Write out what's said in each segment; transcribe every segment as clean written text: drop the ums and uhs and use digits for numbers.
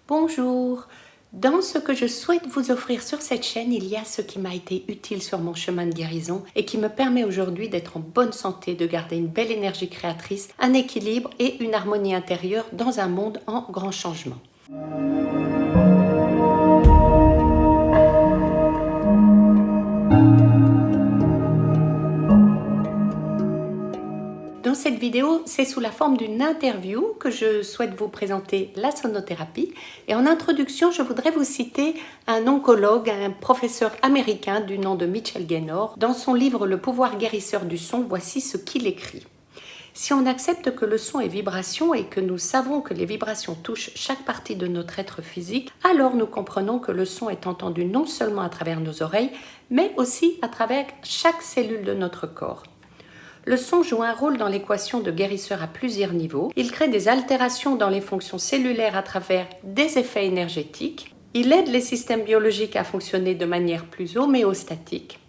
Bonjour. Dans ce que je souhaite vous offrir sur cette chaîne, il y a ce qui m'a été utile sur mon chemin de guérison et qui me permet aujourd'hui d'être en bonne santé, de garder une belle énergie créatrice, un équilibre et une harmonie intérieure dans un monde en grand changement. Dans cette vidéo, c'est sous la forme d'une interview que je souhaite vous présenter la sonothérapie. Et en introduction, je voudrais vous citer un oncologue, un professeur américain du nom de Mitchell Gaynor. Dans son livre « Le pouvoir guérisseur du son », voici ce qu'il écrit. Si on accepte que le son est vibration et que nous savons que les vibrations touchent chaque partie de notre être physique, alors nous comprenons que le son est entendu non seulement à travers nos oreilles, mais aussi à travers chaque cellule de notre corps. Le son joue un rôle dans l'équation de guérisseur à plusieurs niveaux. Il crée des altérations dans les fonctions cellulaires à travers des effets énergétiques. Il aide les systèmes biologiques à fonctionner de manière plus homéostatique.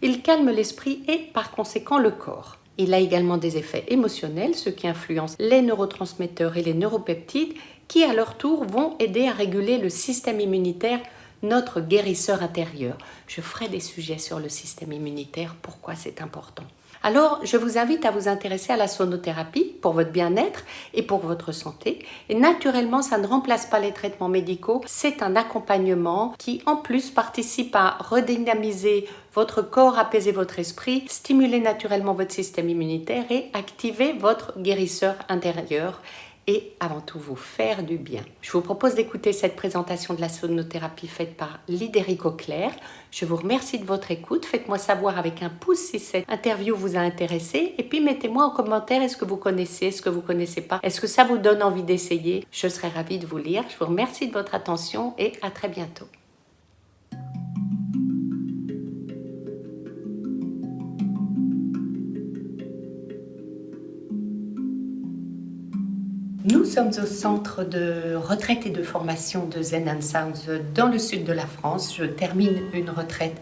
Il calme l'esprit et par conséquent le corps. Il a également des effets émotionnels, ce qui influence les neurotransmetteurs et les neuropeptides qui à leur tour vont aider à réguler le système immunitaire, notre guérisseur intérieur. Je ferai des sujets sur le système immunitaire, pourquoi c'est important. Alors, je vous invite à vous intéresser à la sonothérapie pour votre bien-être et pour votre santé. Et naturellement, ça ne remplace pas les traitements médicaux. C'est un accompagnement qui, en plus, participe à redynamiser votre corps, apaiser votre esprit, stimuler naturellement votre système immunitaire et activer votre guérisseur intérieur. Et avant tout vous faire du bien. Je vous propose d'écouter cette présentation de la sonothérapie faite par Lidéric Auclair. Je vous remercie de votre écoute. Faites-moi savoir avec un pouce si cette interview vous a intéressé. Et puis mettez-moi en commentaire, est-ce que vous connaissez, est-ce que vous ne connaissez pas, est-ce que ça vous donne envie d'essayer. Je serai ravie de vous lire. Je vous remercie de votre attention et à très bientôt. Nous sommes au centre de retraite et de formation de Zen and Sounds dans le sud de la France. Je termine une retraite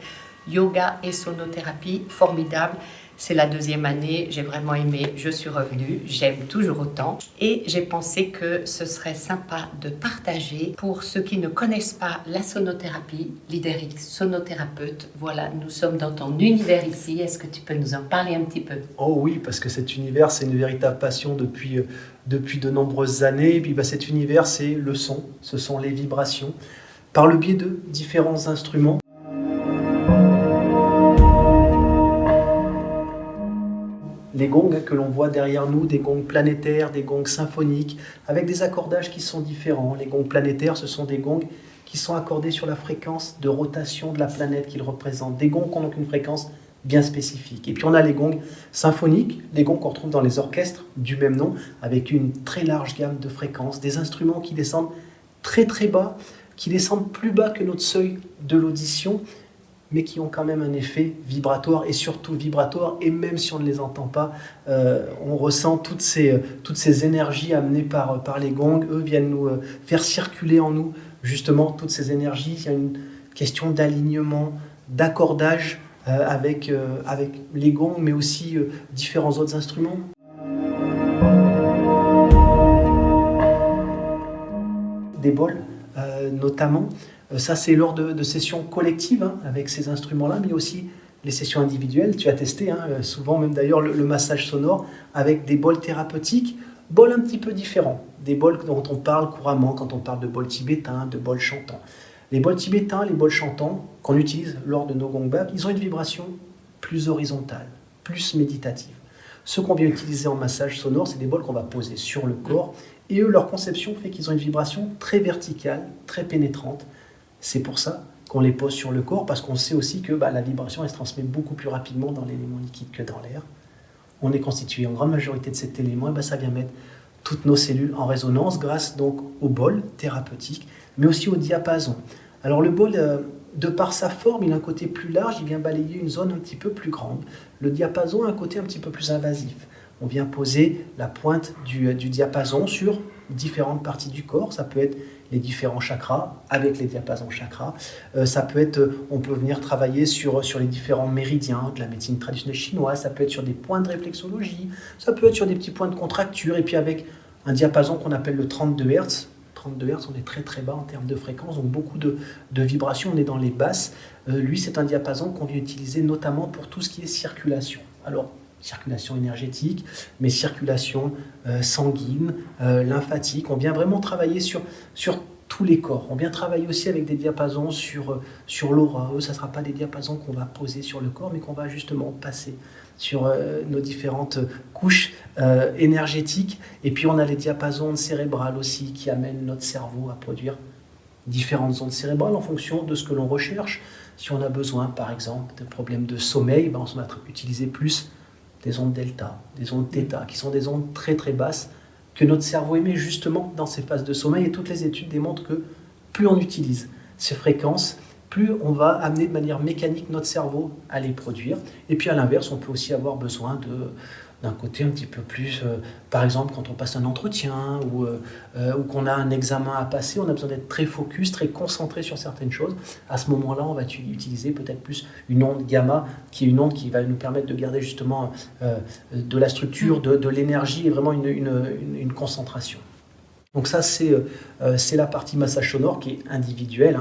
yoga et sonothérapie formidable. C'est la deuxième année, j'ai vraiment aimé, je suis revenue, j'aime toujours autant. Et j'ai pensé que ce serait sympa de partager pour ceux qui ne connaissent pas la sonothérapie. Lidéric, sonothérapeute, voilà, nous sommes dans ton univers ici. Est-ce que tu peux nous en parler un petit peu? Oh oui, parce que cet univers, c'est une véritable passion depuis de nombreuses années. Et puis cet univers, c'est le son, ce sont les vibrations, par le biais de différents instruments. Les gongs que l'on voit derrière nous, des gongs planétaires, des gongs symphoniques, avec des accordages qui sont différents. Les gongs planétaires, ce sont des gongs qui sont accordés sur la fréquence de rotation de la planète qu'ils représentent. Des gongs qui ont donc une fréquence bien spécifique. Et puis on a les gongs symphoniques, les gongs qu'on retrouve dans les orchestres du même nom, avec une très large gamme de fréquences, des instruments qui descendent très très bas, qui descendent plus bas que notre seuil de l'audition, mais qui ont quand même un effet vibratoire, et surtout vibratoire, et même si on ne les entend pas, on ressent toutes ces énergies amenées par les gongs. Eux viennent nous faire circuler en nous justement toutes ces énergies. Il y a une question d'alignement, d'accordage avec les gongs, mais aussi différents autres instruments. Des bols, notamment. Ça, c'est lors de sessions collectives avec ces instruments-là, mais aussi les sessions individuelles. Tu as testé, souvent même d'ailleurs, le massage sonore avec des bols thérapeutiques, bols un petit peu différents. Des bols dont on parle couramment quand on parle de bols tibétains, de bols chantants. Les bols tibétains, les bols chantants qu'on utilise lors de nos gongbaks, ils ont une vibration plus horizontale, plus méditative. Ceux qu'on vient utiliser en massage sonore, c'est des bols qu'on va poser sur le corps. Et eux, leur conception fait qu'ils ont une vibration très verticale, très pénétrante. C'est pour ça qu'on les pose sur le corps, parce qu'on sait aussi que la vibration elle se transmet beaucoup plus rapidement dans l'élément liquide que dans l'air. On est constitué en grande majorité de cet élément, et ça vient mettre toutes nos cellules en résonance grâce donc au bol thérapeutique, mais aussi au diapason. Alors le bol, de par sa forme, il a un côté plus large, il vient balayer une zone un petit peu plus grande. Le diapason a un côté un petit peu plus invasif. On vient poser la pointe du diapason sur différentes parties du corps. Ça peut être les différents chakras, avec les diapasons chakras. Ça peut être, on peut venir travailler sur les différents méridiens de la médecine traditionnelle chinoise. Ça peut être sur des points de réflexologie. Ça peut être sur des petits points de contracture. Et puis avec un diapason qu'on appelle le 32 Hz, 32 Hz, on est très très bas en termes de fréquence, donc beaucoup de vibrations, on est dans les basses. Lui, c'est un diapason qu'on vient utiliser notamment pour tout ce qui est circulation. Alors, circulation énergétique, mais circulation sanguine, lymphatique. On vient vraiment travailler sur tous les corps. On vient travailler aussi avec des diapasons sur l'aura. Ça ne sera pas des diapasons qu'on va poser sur le corps, mais qu'on va justement passer sur nos différentes couches énergétiques. Et puis on a les diapasons cérébrales aussi qui amènent notre cerveau à produire différentes ondes cérébrales en fonction de ce que l'on recherche. Si on a besoin, par exemple, de problèmes de sommeil, on va utiliser plus des ondes delta, des ondes θ, qui sont des ondes très très basses que notre cerveau émet justement dans ces phases de sommeil. Et toutes les études démontrent que plus on utilise ces fréquences, plus on va amener de manière mécanique notre cerveau à les produire. Et puis à l'inverse, on peut aussi avoir besoin d'un côté un petit peu plus, par exemple quand on passe un entretien ou qu'on a un examen à passer, on a besoin d'être très focus, très concentré sur certaines choses. À ce moment-là, on va utiliser peut-être plus une onde gamma, qui est une onde qui va nous permettre de garder justement de la structure, de l'énergie et vraiment une concentration. Donc ça, c'est la partie massage sonore qui est individuelle,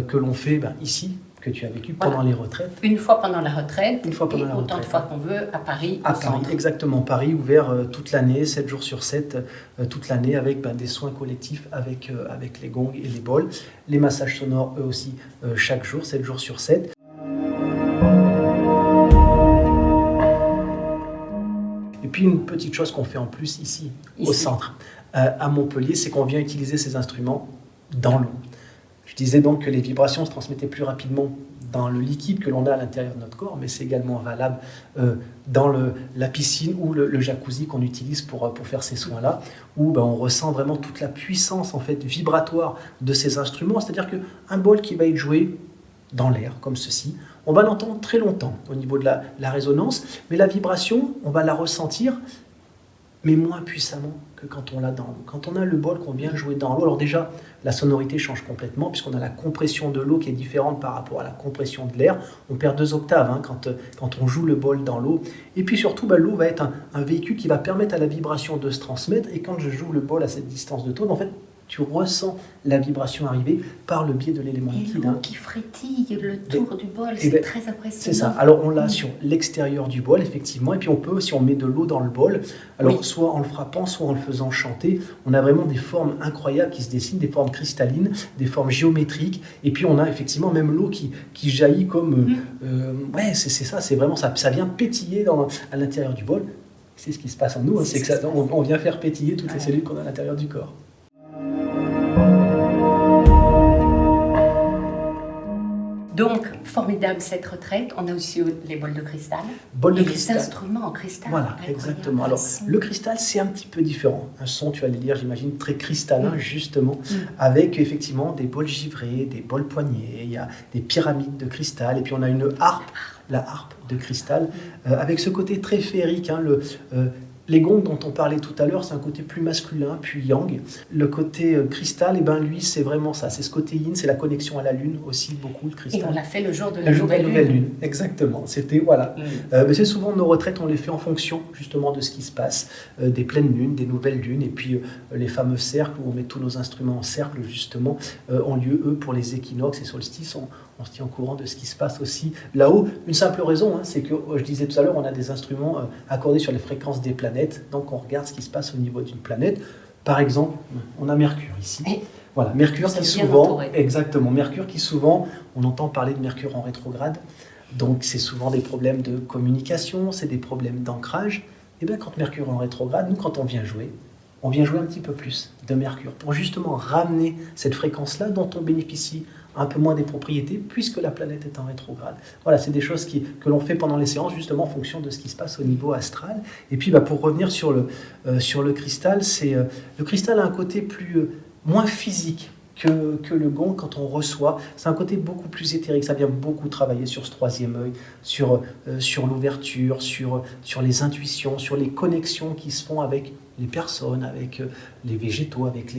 que l'on fait ici, que tu as vécu pendant les retraites. Une fois pendant la retraite, et autant de fois qu'on veut, à Paris. À Paris, exactement. Paris, ouvert toute l'année, 7 jours sur 7, toute l'année, avec des soins collectifs, avec les gongs et les bols. Les massages sonores, eux aussi, chaque jour, 7 jours sur 7. Et puis une petite chose qu'on fait en plus ici. Au centre, à Montpellier, c'est qu'on vient utiliser ces instruments dans l'eau. Je disais donc que les vibrations se transmettaient plus rapidement dans le liquide que l'on a à l'intérieur de notre corps, mais c'est également valable dans la piscine ou le jacuzzi qu'on utilise pour faire ces soins-là, où on ressent vraiment toute la puissance en fait, vibratoire de ces instruments. C'est-à-dire qu'un bol qui va être joué dans l'air, comme ceci, on va l'entendre très longtemps au niveau de la résonance, mais la vibration, on va la ressentir, mais moins puissamment que quand on l'a dans l'eau. Quand on a le bol qu'on vient jouer dans l'eau, alors déjà, la sonorité change complètement, puisqu'on a la compression de l'eau qui est différente par rapport à la compression de l'air. On perd 2 octaves quand on joue le bol dans l'eau. Et puis surtout, l'eau va être un véhicule qui va permettre à la vibration de se transmettre. Et quand je joue le bol à cette distance de tone, en fait, tu ressens la vibration arriver par le biais de l'élément liquide. Et l'eau qui frétille le tour du bol, c'est très impressionnant. C'est ça. Alors on l'a sur l'extérieur du bol, effectivement, et puis on peut, si on met de l'eau dans le bol, alors soit en le frappant, soit en le faisant chanter, on a vraiment des formes incroyables qui se dessinent, des formes cristallines, des formes géométriques, et puis on a effectivement même l'eau qui jaillit comme... c'est ça, c'est vraiment ça. Ça vient pétiller à l'intérieur du bol. C'est ce qui se passe en nous, c'est que on vient faire pétiller toutes les cellules qu'on a à l'intérieur du corps. Donc, formidable cette retraite. On a aussi les bols de cristal. Les instruments en cristal. Voilà, exactement. Alors, le cristal, c'est un petit peu différent. Un son, tu vas le dire, j'imagine, très cristallin, justement, avec effectivement des bols givrés, des bols poignets, il y a des pyramides de cristal, et puis on a une harpe, la harpe de cristal, avec ce côté très féerique, les gongs dont on parlait tout à l'heure, c'est un côté plus masculin, puis yang. Le côté cristal, lui, c'est vraiment ça. C'est ce côté yin, c'est la connexion à la lune aussi, beaucoup, le cristal. Et on l'a fait le jour de la nouvelle lune. Exactement. C'était, voilà. Mais c'est souvent nos retraites, on les fait en fonction, justement, de ce qui se passe. Des pleines lunes, des nouvelles lunes, et puis les fameux cercles où on met tous nos instruments en cercle, justement, ont lieu, eux, pour les équinoxes et solstices. On se tient au courant de ce qui se passe aussi là-haut. Une simple raison, c'est que, je disais tout à l'heure, on a des instruments accordés sur les fréquences des planètes. Donc, on regarde ce qui se passe au niveau d'une planète. Par exemple, on a Mercure ici. Voilà, Mercure qui souvent... Exactement, Mercure qui souvent, on entend parler de Mercure en rétrograde. Donc, c'est souvent des problèmes de communication, c'est des problèmes d'ancrage. Et bien, quand Mercure est en rétrograde, nous, quand on vient jouer un petit peu plus de Mercure pour justement ramener cette fréquence-là dont on bénéficie un peu moins des propriétés puisque la planète est en rétrograde. Voilà, c'est des choses que l'on fait pendant les séances justement en fonction de ce qui se passe au niveau astral. Et puis pour revenir sur le cristal, le cristal a un côté moins physique que le gong quand on reçoit. C'est un côté beaucoup plus éthérique, ça vient beaucoup travailler sur ce troisième œil, sur l'ouverture, sur les intuitions, sur les connexions qui se font avec les personnes, avec les végétaux, avec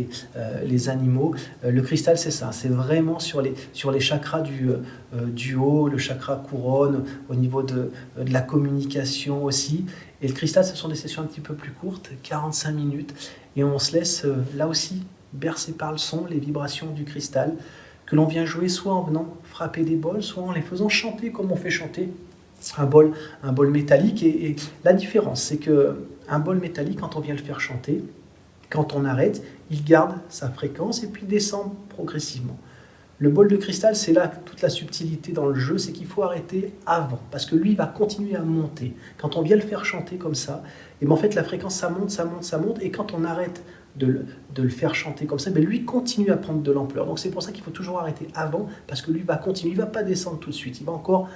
les animaux. Le cristal, c'est ça, c'est vraiment sur les chakras du haut, le chakra couronne, au niveau de la communication aussi. Et le cristal, ce sont des sessions un petit peu plus courtes, 45 minutes, et on se laisse là aussi bercés par le son, les vibrations du cristal, que l'on vient jouer soit en venant frapper des bols, soit en les faisant chanter comme on fait chanter un bol métallique. Et la différence, c'est qu'un bol métallique, quand on vient le faire chanter, quand on arrête, il garde sa fréquence et puis descend progressivement. Le bol de cristal, c'est là toute la subtilité dans le jeu, c'est qu'il faut arrêter avant, parce que lui, il va continuer à monter. Quand on vient le faire chanter comme ça, et en fait, la fréquence, ça monte, ça monte, ça monte, et quand on arrête de le faire chanter comme ça, lui continue à prendre de l'ampleur. Donc c'est pour ça qu'il faut toujours arrêter avant, parce que lui va continuer, il ne va pas descendre tout de suite, il va encore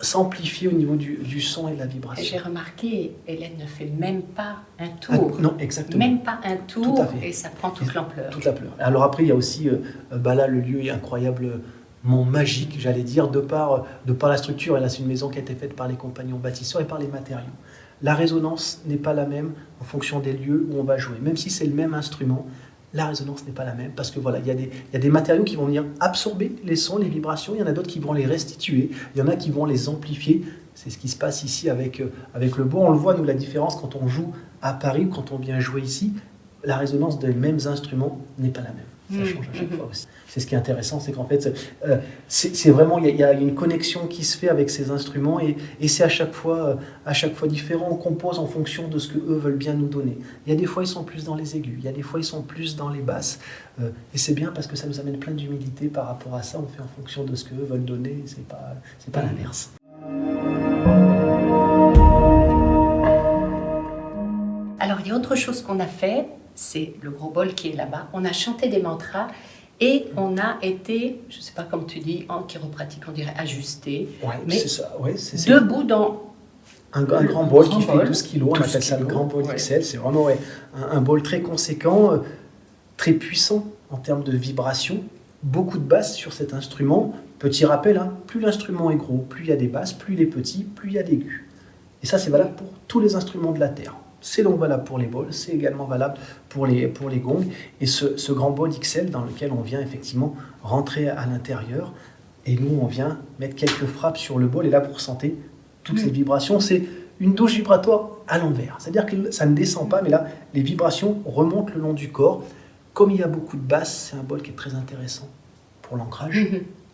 s'amplifier au niveau du son et de la vibration. J'ai remarqué, Hélène ne fait même pas un tour. Non, exactement. Même pas un tour, tout à fait. Et ça prend toute l'ampleur. Toute l'ampleur. Alors après, il y a aussi, là, le lieu est incroyablement magique, j'allais dire, de par la structure. Et là, c'est une maison qui a été faite par les compagnons bâtisseurs et par les matériaux. La résonance n'est pas la même en fonction des lieux où on va jouer. Même si c'est le même instrument, la résonance n'est pas la même parce que voilà, il y a des matériaux qui vont venir absorber les sons, les vibrations, il y en a d'autres qui vont les restituer, il y en a qui vont les amplifier. C'est ce qui se passe ici avec le bois. On le voit, nous, la différence quand on joue à Paris ou quand on vient jouer ici, la résonance des mêmes instruments n'est pas la même. Ça change à chaque fois aussi. C'est ce qui est intéressant, c'est qu'en fait, c'est vraiment, il y a une connexion qui se fait avec ces instruments et c'est à chaque fois différent. On compose en fonction de ce qu'eux veulent bien nous donner. Il y a des fois, ils sont plus dans les aigus, il y a des fois, ils sont plus dans les basses. Et c'est bien parce que ça nous amène plein d'humilité par rapport à ça. On fait en fonction de ce qu'eux veulent donner, c'est pas l'inverse. Alors, il y a autre chose qu'on a fait, c'est le gros bol qui est là-bas. On a chanté des mantras et on a été, je ne sais pas comment tu dis, en chiropratique, on dirait ajusté. Ouais, mais c'est ça. Ouais, c'est debout dans un grand bol qui fait 12 kg. On appelle ça le grand bol XL. C'est vraiment un bol très conséquent, très puissant en termes de vibration. Beaucoup de basses sur cet instrument. Petit rappel, plus l'instrument est gros, plus il y a des basses, plus il est petit, plus il y a d'aigus. Et ça, c'est valable pour tous les instruments de la Terre. C'est donc valable pour les bols, c'est également valable pour les gongs. Et ce grand bol XL dans lequel on vient effectivement rentrer à l'intérieur, et nous on vient mettre quelques frappes sur le bol, et là vous ressentez toutes les vibrations. C'est une douche vibratoire à l'envers, c'est-à-dire que ça ne descend pas, mais là les vibrations remontent le long du corps. Comme il y a beaucoup de basses, c'est un bol qui est très intéressant pour l'ancrage.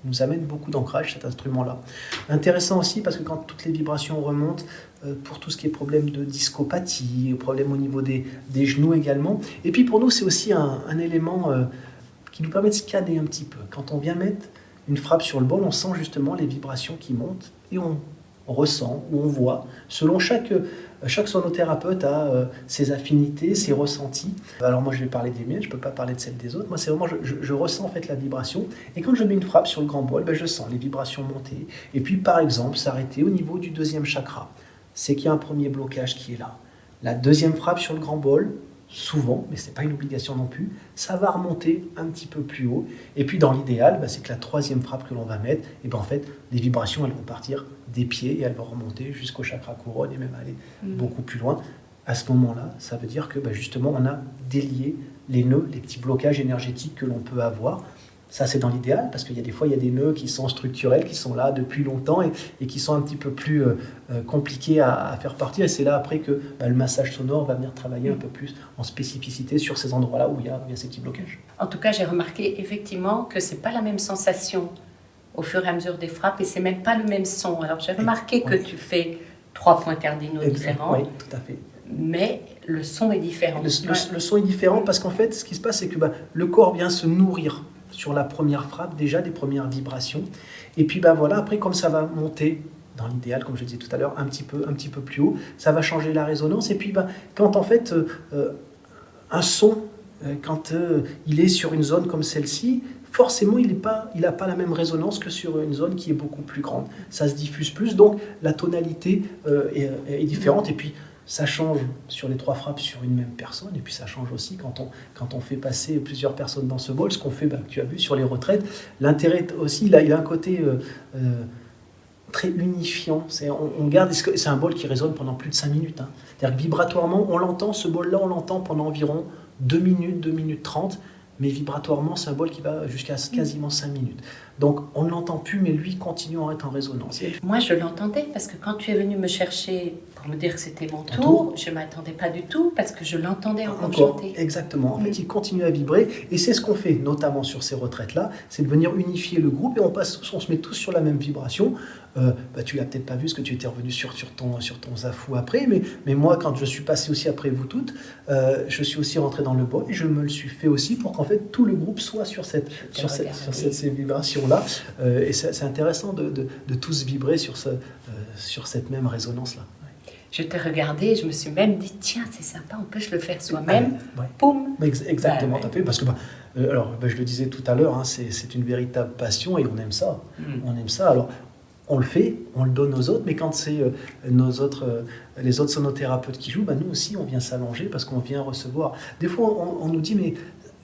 Il nous amène beaucoup d'ancrage, cet instrument-là. Intéressant aussi parce que quand toutes les vibrations remontent, pour tout ce qui est problème de discopathie, problème au niveau des genoux également. Et puis pour nous, c'est aussi un élément qui nous permet de scanner un petit peu. Quand on vient mettre une frappe sur le bol, on sent justement les vibrations qui montent et on ressent ou on voit. Selon chaque sonothérapeute a ses affinités, ses ressentis. Alors moi je vais parler des miennes, je ne peux pas parler de celles des autres. Moi c'est vraiment, je ressens en fait la vibration. Et quand je mets une frappe sur le grand bol, je sens les vibrations monter. Et puis par exemple s'arrêter au niveau du deuxième chakra. C'est qu'il y a un premier blocage qui est là. La deuxième frappe sur le grand bol, souvent, mais ce n'est pas une obligation non plus, ça va remonter un petit peu plus haut. Et puis dans l'idéal, c'est que la troisième frappe que l'on va mettre, et en fait, les vibrations, elles vont partir des pieds et elles vont remonter jusqu'au chakra couronne et même aller beaucoup plus loin. À ce moment-là, ça veut dire que justement, on a délié les nœuds, les petits blocages énergétiques que l'on peut avoir. Ça, c'est dans l'idéal, parce qu'il y a des fois, il y a des nœuds qui sont structurels, qui sont là depuis longtemps et qui sont un petit peu plus compliqués à faire partir. Et c'est là, après, que le massage sonore va venir travailler un peu plus en spécificité sur ces endroits-là où il y a ces petits blocages. En tout cas, j'ai remarqué effectivement que ce n'est pas la même sensation au fur et à mesure des frappes et ce n'est même pas le même son. Alors, j'ai remarqué que tu fais 3 points cardinaux différents. Oui, tout à fait. Mais le son est différent. Le son est différent parce qu'en fait, ce qui se passe, c'est que le corps vient se nourrir sur la première frappe, déjà des premières vibrations. Et puis voilà, après, comme ça va monter, dans l'idéal, comme je disais tout à l'heure, un petit peu plus haut, ça va changer la résonance. Et puis quand en fait, un son, quand il est sur une zone comme celle-ci, forcément, il n'a pas la même résonance que sur une zone qui est beaucoup plus grande. Ça se diffuse plus, donc la tonalité est différente. Et puis, ça change sur les 3 frappes sur une même personne, et puis ça change aussi quand on fait passer plusieurs personnes dans ce bol, ce qu'on fait, que tu as vu sur les retraites. L'intérêt aussi, il a un côté très unifiant. On garde, c'est un bol qui résonne pendant plus de 5 minutes. C'est-à-dire que vibratoirement, on l'entend, ce bol-là, on l'entend pendant environ 2 minutes, 2 minutes 30. mais vibratoirement, c'est un bol qui va jusqu'à quasiment 5 minutes. Donc, on ne l'entend plus, mais lui continue à être en résonance. Moi, je l'entendais parce que quand tu es venu me chercher pour me dire que c'était mon tour, je ne m'attendais pas du tout parce que je l'entendais encore chanter. Exactement. En fait, il continue à vibrer et c'est ce qu'on fait, notamment sur ces retraites-là, c'est de venir unifier le groupe et on se met tous sur la même vibration. Tu l'as peut-être pas vu parce que tu étais revenu sur ton zafou après, mais moi, quand je suis passé aussi après vous toutes, je suis aussi rentré dans le bol et je me le suis fait aussi pour qu'en fait tout le groupe soit sur ces vibrations-là. Et c'est intéressant de tous vibrer sur cette même résonance-là. Je t'ai regardé et je me suis même dit, tiens, c'est sympa, on peut se le faire soi-même. Ouais. Poum. Exactement, tout à fait. Parce que, je le disais tout à l'heure, hein, c'est une véritable passion et on aime ça. On aime ça. Alors, on le fait, on le donne aux autres, mais quand c'est les autres sonothérapeutes qui jouent, nous aussi, on vient s'allonger parce qu'on vient recevoir. Des fois, on nous dit, mais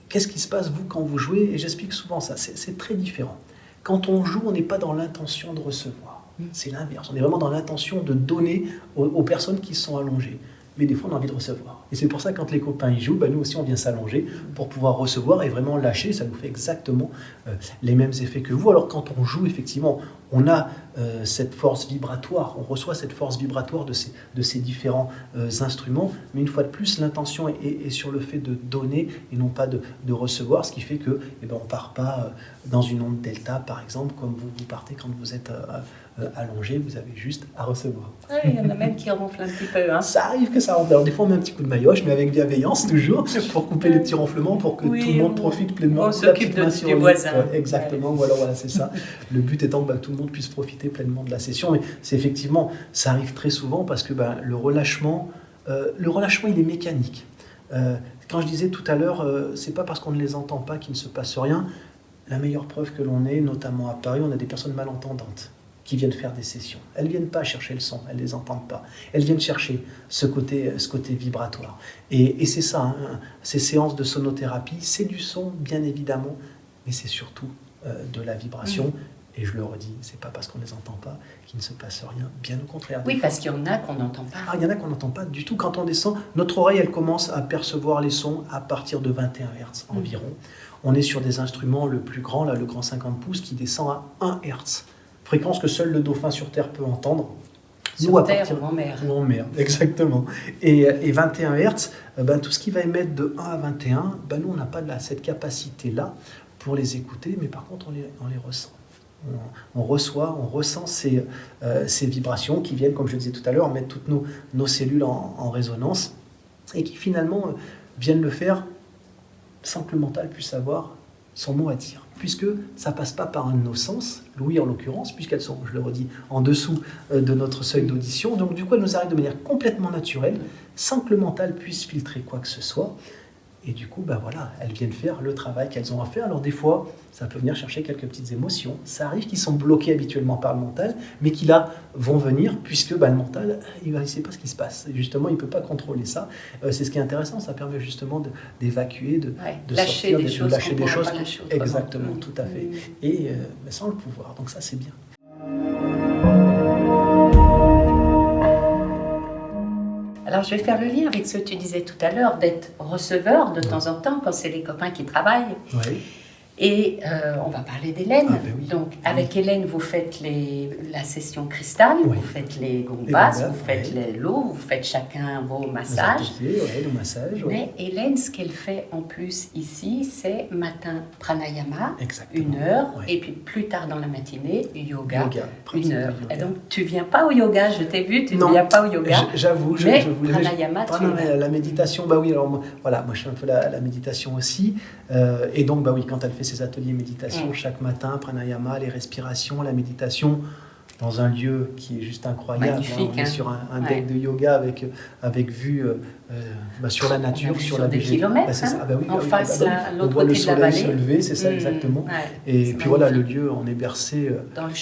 qu'est-ce qui se passe, vous, quand vous jouez? Et j'explique souvent ça, c'est très différent. Quand on joue, on n'est pas dans l'intention de recevoir. C'est l'inverse. On est vraiment dans l'intention de donner aux personnes qui sont allongées. Mais des fois, on a envie de recevoir. Et c'est pour ça que quand les copains y jouent, nous aussi, on vient s'allonger pour pouvoir recevoir et vraiment lâcher. Ça nous fait exactement les mêmes effets que vous. Alors, quand on joue, effectivement, on a cette force vibratoire. On reçoit cette force vibratoire de ces différents instruments. Mais une fois de plus, l'intention est sur le fait de donner et non pas de recevoir. Ce qui fait qu'on ne part pas dans une onde delta, par exemple, comme vous partez quand vous êtes allongé. Vous avez juste à recevoir. Il y en a même qui ronflent un petit peu. Hein. Ça arrive que ça ronfle. Alors des fois on met un petit coup de maillotche, mais avec bienveillance toujours, pour couper les petits ronflements, pour que tout le monde profite pleinement. On s'occupe du voisin. Exactement, voilà, c'est ça. Le but étant que tout le monde puisse profiter pleinement de la session. Mais c'est effectivement, ça arrive très souvent parce que le relâchement, il est mécanique. Quand je disais tout à l'heure, c'est pas parce qu'on ne les entend pas qu'il ne se passe rien. La meilleure preuve que l'on ait, notamment à Paris, on a des personnes malentendantes qui viennent faire des sessions. Elles ne viennent pas chercher le son, elles ne les entendent pas. Elles viennent chercher ce côté vibratoire. Et c'est ça, hein, ces séances de sonothérapie, c'est du son, bien évidemment, mais c'est surtout de la vibration. Et je le redis, c'est pas parce qu'on ne les entend pas qu'il ne se passe rien, bien au contraire. Oui, parce qu'il y en a qu'on n'entend pas. Il y en a qu'on n'entend pas du tout. Quand on descend, notre oreille, elle commence à percevoir les sons à partir de 21 Hz environ. On est sur des instruments, le plus grand, là, le grand 50 pouces, qui descend à 1 Hz. Fréquence que seul le dauphin sur Terre peut entendre. Sur Terre ou en mer. Ou en mer, exactement. Et 21 Hz, tout ce qui va émettre de 1 à 21, nous, on n'a pas cette capacité-là pour les écouter, mais par contre, on les ressent. On ressent ces vibrations qui viennent, comme je le disais tout à l'heure, mettre toutes nos cellules en résonance et qui finalement viennent le faire sans que le mental puisse avoir son mot à dire, puisque ça passe pas par un de nos sens, l'ouïe en l'occurrence, puisqu'elles sont, je le redis, en dessous de notre seuil d'audition. Donc du coup, elles nous arrivent de manière complètement naturelle, sans que le mental puisse filtrer quoi que ce soit. Et du coup, elles viennent faire le travail qu'elles ont à faire. Alors des fois, ça peut venir chercher quelques petites émotions. Ça arrive qu'ils sont bloqués habituellement par le mental, mais qui là vont venir, puisque le mental, il ne sait pas ce qui se passe. Et justement, il ne peut pas contrtroller ça. C'est ce qui est intéressant, ça permet justement d'évacuer, de lâcher sortir, des lâcher des choses. Exactement, tout à fait. Et sans le pouvoir. Donc ça, c'est bien. Alors, je vais faire le lien avec ce que tu disais tout à l'heure, d'être receveur de temps en temps quand c'est les copains qui travaillent. Oui. Et on va parler d'Hélène. Oui. Donc, avec Hélène, vous faites la session cristal, vous faites les gongbas, vous faites l'eau, vous faites chacun vos massages. Le massage. Mais Hélène, ce qu'elle fait en plus ici, c'est matin pranayama, Exactement. 1 heure, et puis plus tard dans la matinée, yoga 1 heure. Et donc, tu viens pas au yoga, je t'ai vu, tu ne viens pas au yoga. J'avoue, mais je voulais pranayama, la méditation, alors moi je fais un peu la méditation aussi. Et donc, quand elle fait ses ateliers méditation chaque matin, pranayama, les respirations, la méditation, dans un lieu qui est juste incroyable. Magnifique, on est sur un deck de yoga avec vue sur la nature, sur la végétation. Kilomètres, en face, l'autre côté de la vallée. On voit le soleil se lever, c'est ça exactement. Et puis voilà, le lieu, on est bercé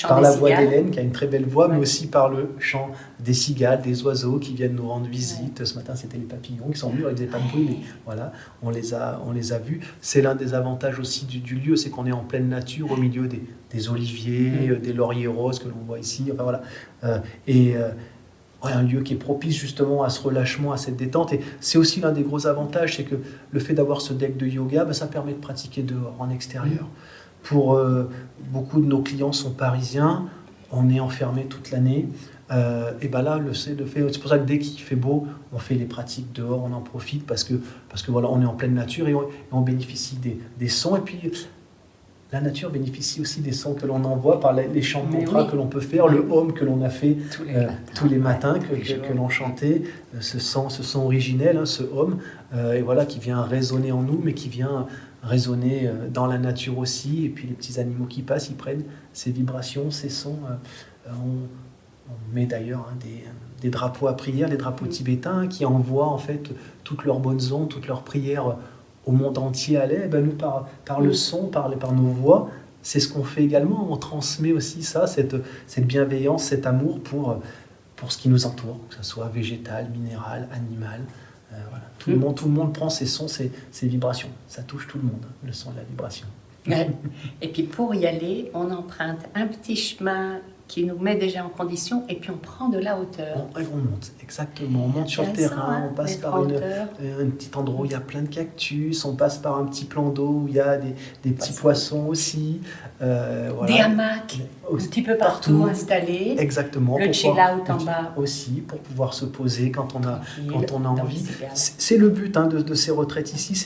par la voix d'Hélène, qui a une très belle voix, mais aussi par le chant des cigales, des oiseaux qui viennent nous rendre visite. Ce matin, c'était les papillons qui sont venus, ils ne faisaient pas de bruit, mais voilà, on les a vus. C'est l'un des avantages aussi du lieu, c'est qu'on est en pleine nature, au milieu des oliviers, des lauriers roses que l'on voit ici. Enfin voilà. un lieu qui est propice justement à ce relâchement, à cette détente. Et c'est aussi l'un des gros avantages, c'est que le fait d'avoir ce deck de yoga, ça permet de pratiquer dehors, en extérieur. Pour beaucoup de nos clients sont parisiens, on est enfermé toute l'année. Et là, c'est pour ça que dès qu'il fait beau, on fait les pratiques dehors, on en profite parce que voilà, on est en pleine nature et on bénéficie des sons. Et puis, la nature bénéficie aussi des sons que l'on envoie par les chants de mantra que l'on peut faire, le home que l'on a fait tous les matins que l'on chantait, ce son originel, ce home, et voilà, qui vient résonner en nous, mais qui vient résonner dans la nature aussi. Et puis les petits animaux qui passent, ils prennent ces vibrations, ces sons. On met d'ailleurs des drapeaux à prière, des drapeaux tibétains qui envoient en fait toutes leurs bonnes ondes, toutes leurs prières au monde entier à l'air. Nous, par le son, par nos voix, c'est ce qu'on fait également. On transmet aussi ça, cette bienveillance, cet amour pour ce qui nous entoure, que ce soit végétal, minéral, animal. Voilà. Tout le monde prend ces sons, ces vibrations. Ça touche tout le monde, le son de la vibration. Et puis pour y aller, on emprunte un petit chemin qui nous met déjà en condition, et puis on prend de la hauteur. On monte, exactement. On monte sur le terrain, on passe par un petit endroit où il y a plein de cactus, on passe par un petit plan d'eau où il y a des petits poissons aussi. Voilà. Des hamacs, un petit peu partout installés. Exactement. Le chill-out en bas. Aussi, pour pouvoir se poser quand on a envie. C'est le but de ces retraites ici.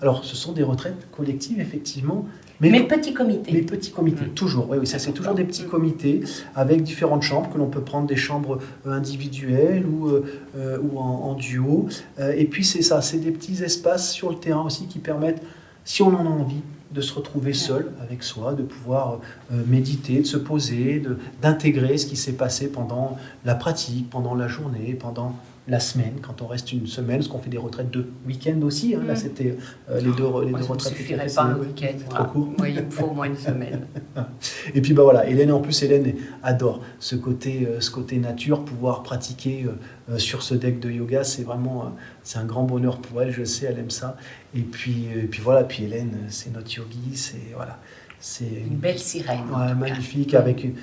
Alors, ce sont des retraites collectives, effectivement. Mais petits comités. Mais petits comités, toujours. Oui, ça c'est toujours des petits comités avec différentes chambres, que l'on peut prendre des chambres individuelles ou en duo. Et puis c'est ça, c'est des petits espaces sur le terrain aussi qui permettent, si on en a envie, de se retrouver seul avec soi, de pouvoir méditer, de se poser, d'intégrer ce qui s'est passé pendant la pratique, pendant la journée, pendant la semaine, quand on reste une semaine, parce qu'on fait des retraites de week-end aussi. Là, c'était les deux retraites. Ça ne suffirait pas un week-end. Trop court. Oui, il me faut au moins une semaine. Et puis voilà, Hélène adore ce côté nature, pouvoir pratiquer sur ce deck de yoga, c'est un grand bonheur pour elle, je sais, elle aime ça. Et puis Hélène, c'est notre yogi, c'est une belle sirène. Magnifique, avec une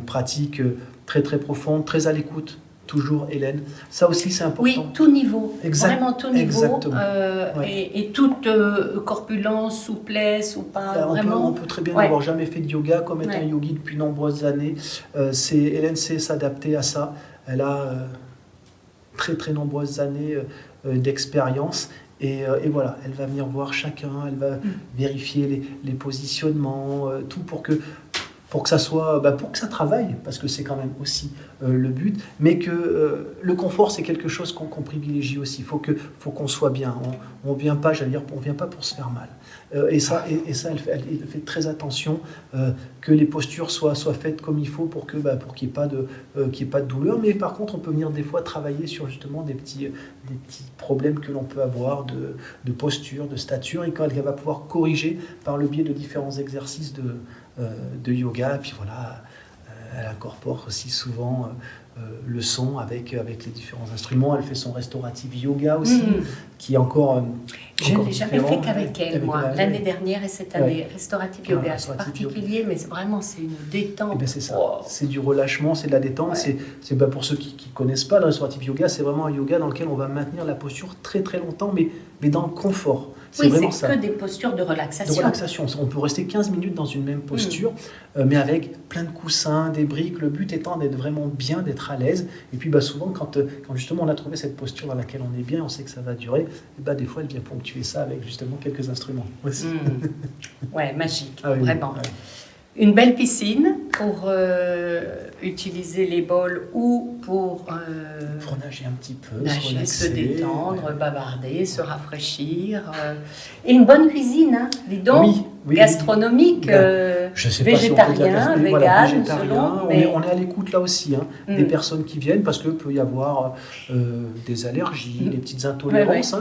pratique très très profonde, très à l'écoute. Toujours Hélène. Ça aussi, c'est important. Oui, tout niveau. Vraiment tout niveau. Exactement. Et toute corpulence, souplesse ou pas. On peut très bien n'avoir jamais fait de yoga, comme être un yogi depuis de nombreuses années. Hélène sait s'adapter à ça. Elle a très très nombreuses années d'expérience. Et voilà, elle va venir voir chacun, elle va vérifier les positionnements, tout pour que ça soit, pour que ça travaille, parce que c'est quand même aussi le but, mais que le confort, c'est quelque chose qu'on privilégie aussi. Faut qu'on soit bien. On vient pas, on vient pas pour se faire mal. Et ça, elle fait très attention que les postures soient faites comme il faut pour qu'il n'y ait pas de douleur. Mais par contre, on peut venir des fois travailler sur justement des petits problèmes que l'on peut avoir de posture, de stature, et quand elle va pouvoir corriger par le biais de différents exercices de yoga. Et puis voilà, elle incorpore aussi souvent le son avec les différents instruments. Elle fait son restorative yoga aussi, qui est encore je ne l'ai jamais fait qu'avec elle, moi. L'année dernière et cette année, restorative yoga. C'est particulier, mais c'est une détente. C'est ça. Wow. C'est du relâchement, c'est de la détente. C'est pour ceux qui ne connaissent pas, le restorative yoga, c'est vraiment un yoga dans lequel on va maintenir la posture très très longtemps, mais dans le confort. C'est que des postures de relaxation. On peut rester 15 minutes dans une même posture, mais avec plein de coussins, des briques. Le but étant d'être vraiment bien, d'être à l'aise. Et puis souvent, quand justement on a trouvé cette posture dans laquelle on est bien, on sait que ça va durer, et des fois elle vient ponctuer ça avec justement quelques instruments aussi. Ouais, magique, vraiment. Ouais. Une belle piscine pour utiliser les bols ou pour nager un petit peu, se détendre, bavarder, se rafraîchir. Et une bonne cuisine, dis donc, gastronomique, je sais végétarien, vegan, on est à l'écoute là aussi, des personnes qui viennent, parce qu'il peut y avoir des allergies, des petites intolérances.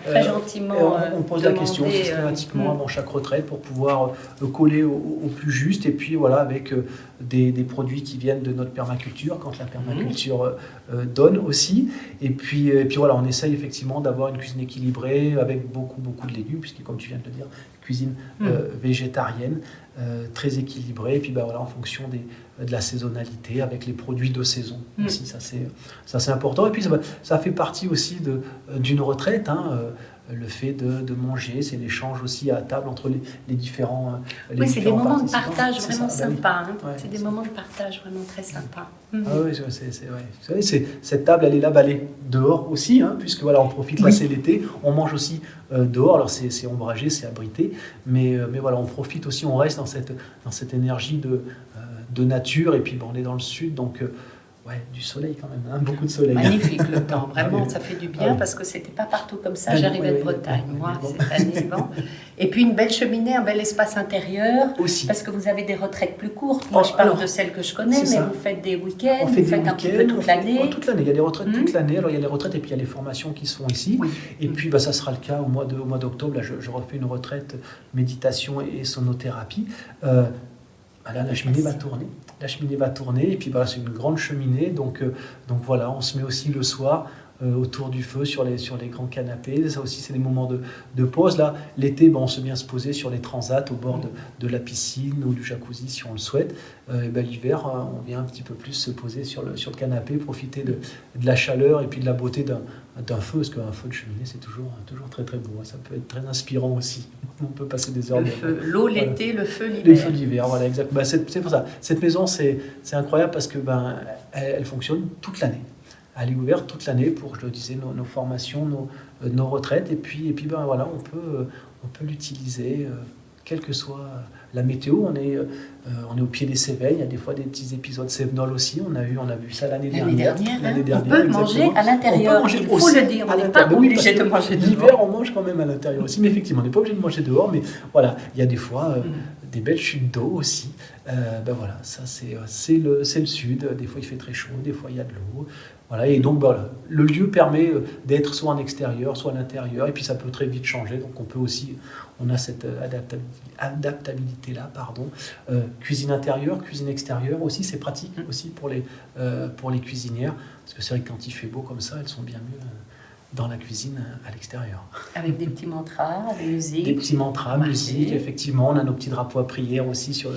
Très gentiment on pose la question systématiquement avant chaque retraite pour pouvoir coller au plus juste, et puis avec des produits qui viennent de notre permaculture, quand la permaculture donne aussi. Et puis on essaye effectivement d'avoir une cuisine équilibrée avec beaucoup de légumes, puisque comme tu viens de le dire, cuisine végétarienne. très équilibré. Et puis voilà, en fonction de la saisonnalité, avec les produits de saison aussi, ça c'est important. Et puis ça fait partie aussi d'une retraite, hein, le fait de manger, c'est l'échange aussi à table entre les différents oui, c'est des moments de participants. partage vraiment sympas. Hein. Ouais, c'est des moments de partage vraiment très sympas. Ah oui, c'est vrai. Vous savez, cette table, elle est là, elle est dehors aussi, hein, puisque voilà, on profite, là c'est l'été, on mange aussi dehors, alors c'est ombragé, c'est abrité, mais voilà, on profite aussi, on reste dans cette énergie de nature, et puis on est dans le sud, donc ouais, du soleil quand même, hein, beaucoup de soleil. Magnifique le temps, vraiment, ça fait du bien parce que c'était pas partout comme ça. J'arrivais de Bretagne, moi, cette année. Bon. Et puis une belle cheminée, un bel espace intérieur. Aussi. Parce que vous avez des retraites plus courtes. Moi, je parle de celles que je connais, mais vous faites des week-ends, vous faites un petit peu toute l'année. Toute l'année, il y a des retraites toute l'année. Alors il y a les retraites et puis il y a les formations qui se font ici. Oui. Et puis ça sera le cas au mois d'octobre. Là, je refais une retraite méditation et sonothérapie. Là, la cheminée va tourner. La cheminée va tourner, et puis c'est une grande cheminée, donc voilà, on se met aussi le soir autour du feu sur les grands canapés. Ça aussi, c'est des moments de pause. Là, l'été, on se vient se poser sur les transats au bord de la piscine ou du jacuzzi si on le souhaite. L'hiver, on vient un petit peu plus se poser sur le canapé, profiter de la chaleur et puis de la beauté d'un feu, parce qu'un feu de cheminée, c'est toujours très très beau. Ça peut être très inspirant aussi. On peut passer des heures. L'eau l'été, le feu l'hiver. Le feu l'hiver, voilà, exactement. C'est pour ça. Cette maison, c'est incroyable parce que elle fonctionne toute l'année. Elle est ouverte toute l'année pour, je le disais, nos formations, nos retraites. Et puis voilà, on peut l'utiliser, quelle que soit la météo. On est au pied des Cévennes. Il y a des fois des petits épisodes Cévenol aussi. On a vu ça l'année dernière. On peut manger à l'intérieur. Il faut le dire. On n'est pas obligé de manger dehors. L'hiver, on mange quand même à l'intérieur aussi. Mais effectivement, on n'est pas obligé de manger dehors. Mais voilà, il y a des fois des belles chutes d'eau aussi. Voilà, ça c'est le sud. Des fois, il fait très chaud. Des fois, il y a de l'eau. Voilà, et donc le lieu permet d'être soit en extérieur, soit à l'intérieur, et puis ça peut très vite changer, donc on a cette adaptabilité-là, cuisine intérieure, cuisine extérieure aussi, c'est pratique aussi pour les cuisinières, parce que c'est vrai que quand il fait beau comme ça, elles sont bien mieux dans la cuisine à l'extérieur. Avec des petits mantras, des musiques. Des petits mantras, musique, effectivement. On a nos petits drapeaux à prière aussi sur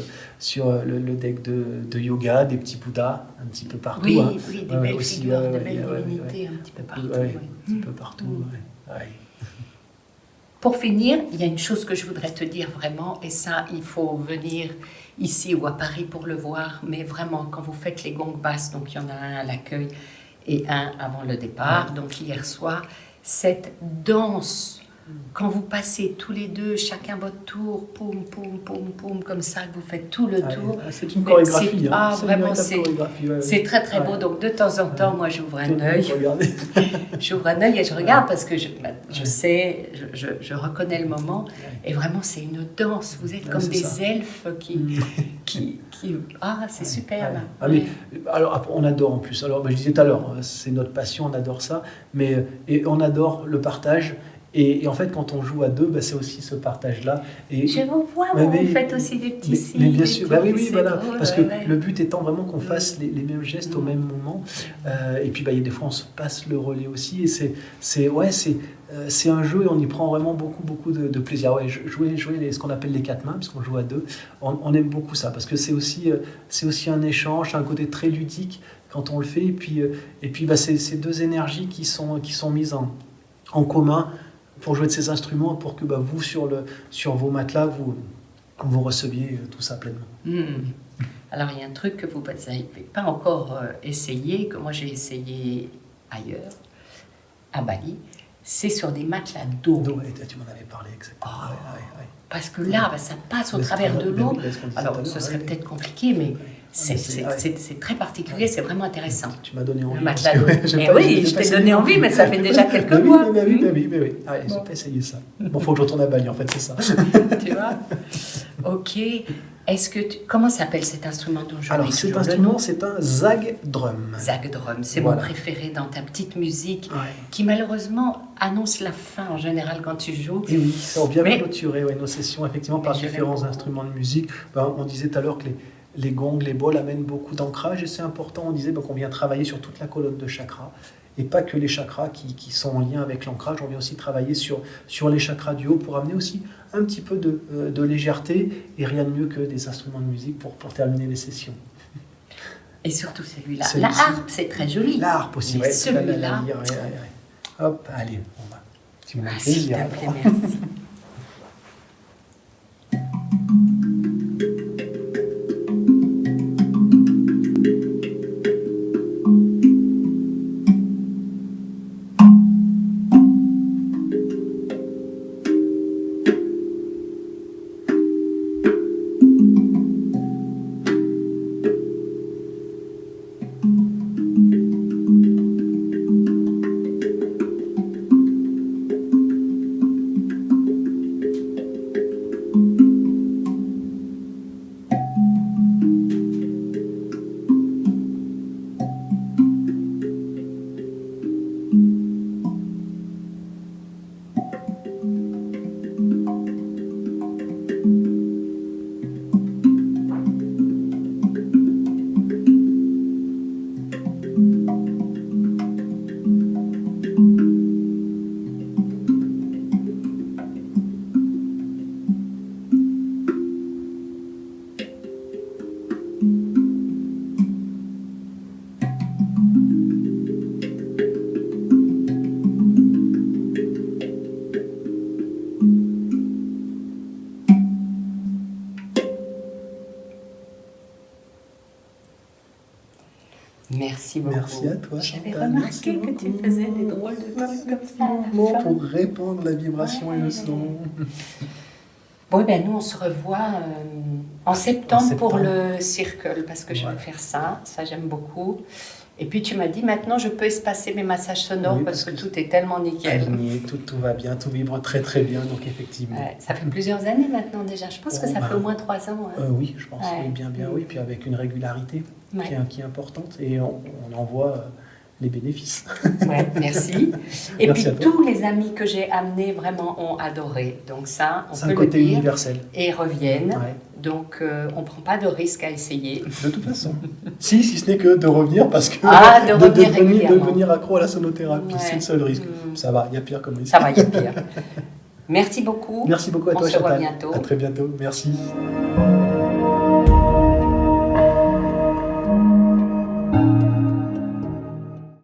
le deck de yoga, des petits bouddhas un petit peu partout. Oui, des belles figures, des belles divinités un petit peu partout. Un petit peu partout, ouais. Pour finir, il y a une chose que je voudrais te dire vraiment, et ça, il faut venir ici ou à Paris pour le voir, mais vraiment, quand vous faites les gongs basses, donc il y en a un à l'accueil, et un avant le départ, donc hier soir, cette danse, quand vous passez tous les deux, chacun votre tour, poum, poum, poum, poum, comme ça, que vous faites tout le tour. C'est une chorégraphie. Vraiment, c'est très très beau, donc de temps en temps, moi j'ouvre un œil. J'ouvre un œil et je regarde parce que je sais, je reconnais le moment, et vraiment c'est une danse, vous êtes comme des elfes qui c'est super. Mais, alors on adore en plus, alors je disais tout à l'heure, c'est notre passion, on adore ça, et on adore le partage. Et en fait, quand on joue à deux, c'est aussi ce partage-là. Et je vous vois, vous faites aussi des petits signes. Mais bien sûr, oui, voilà. Drôle, parce que le but étant vraiment qu'on fasse les mêmes gestes au même moment. Et puis, il y a des fois, on se passe le relais aussi. Et c'est un jeu et on y prend vraiment beaucoup de plaisir. Ouais, jouer ce qu'on appelle les quatre mains, parce qu'on joue à deux, on aime beaucoup ça. Parce que c'est aussi un échange, c'est un côté très ludique quand on le fait. Et puis c'est ces deux énergies qui sont mises en commun pour jouer de ces instruments, pour que vous, sur vos matelas, vous receviez tout ça pleinement. Alors, il y a un truc que vous n'avez pas encore essayé, que moi j'ai essayé ailleurs, à Bali, c'est sur des matelas d'eau. Tu m'en avais parlé, exactement. Parce que là, ça passe au travers de l'eau. Alors, ce serait peut-être compliqué, mais c'est très particulier, c'est vraiment intéressant. Tu m'as donné envie. Le matelas d'eau. Oui, je t'ai donné envie, mais ça fait déjà quelques mois. Oui. J'ai pas essayé ça. Bon, faut que je retourne à Bali, en fait, c'est ça. Tu vois ? Ok. Comment s'appelle cet instrument dont je Alors, cet instrument, c'est un Zag Drum. Zag Drum, c'est mon préféré dans ta petite musique, qui malheureusement annonce la fin en général quand tu joues. Et oui, on vient clôturer nos sessions, effectivement, par différents instruments de musique. On disait tout à l'heure que les gongs, les bols amènent beaucoup d'ancrage, et c'est important. On disait qu'on vient travailler sur toute la colonne de chakras. et pas que les chakras qui sont en lien avec l'ancrage. On vient aussi travailler sur les chakras du haut pour amener aussi un petit peu de légèreté, et rien de mieux que des instruments de musique pour terminer les sessions. Et surtout celui-là. La harpe, c'est très joli. La harpe aussi, ouais. Celui-là. Hop, allez, on va. Tu me S'il te plaît, merci. Merci beaucoup. Merci à toi. J'avais remarqué que tu faisais des drôles de trucs comme ça. Pour répandre la vibration et le son. Bon, ben nous on se revoit en septembre pour le circle, parce que je vais faire ça j'aime beaucoup. Et puis tu m'as dit maintenant je peux espacer mes massages sonores parce que tout est tellement nickel. Tout va bien, tout vibre très très bien, donc effectivement. Ça fait plusieurs années maintenant déjà, je pense que ça fait au moins 3 ans. Hein. Oui, je pense, oui, bien, oui, puis avec une régularité qui est importante, et on en voit les bénéfices. Ouais, merci. Et merci puis tous les amis que j'ai amenés vraiment ont adoré, donc ça on peut le dire. C'est un côté universel. Et reviennent. Donc, on ne prend pas de risque à essayer. De toute façon. si ce n'est que de revenir, parce que de devenir accro à la sonothérapie, c'est le seul risque. Ça va, il y a pire comme risque. Ça va, il y a pire. Merci beaucoup. Merci beaucoup à toi, Chantal. On se revoit bientôt. À très bientôt. Merci.